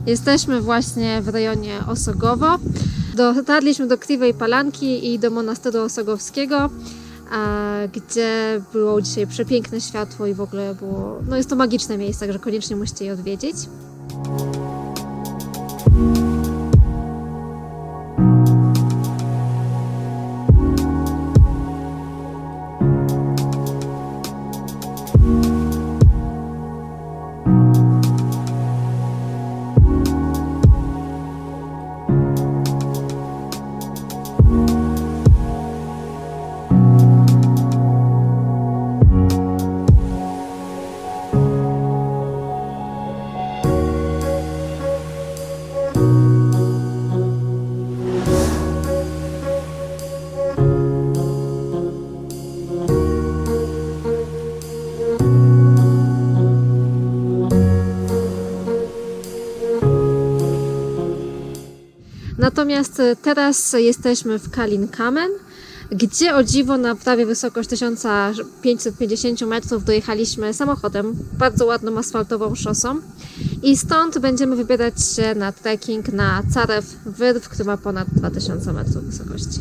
Jesteśmy właśnie w rejonie Osogowo. Dotarliśmy do Kriwej Palanki i do monasteru osogowskiego, gdzie było dzisiaj przepiękne światło i w ogóle było... No jest to magiczne miejsce, także koniecznie musicie je odwiedzić. Natomiast teraz jesteśmy w Kaliņkamen, gdzie o dziwo na prawie wysokość 1550 metrów dojechaliśmy samochodem, bardzo ładną asfaltową szosą i stąd będziemy wybierać się na trekking na Carew Wyrw, który ma ponad 2000 metrów wysokości.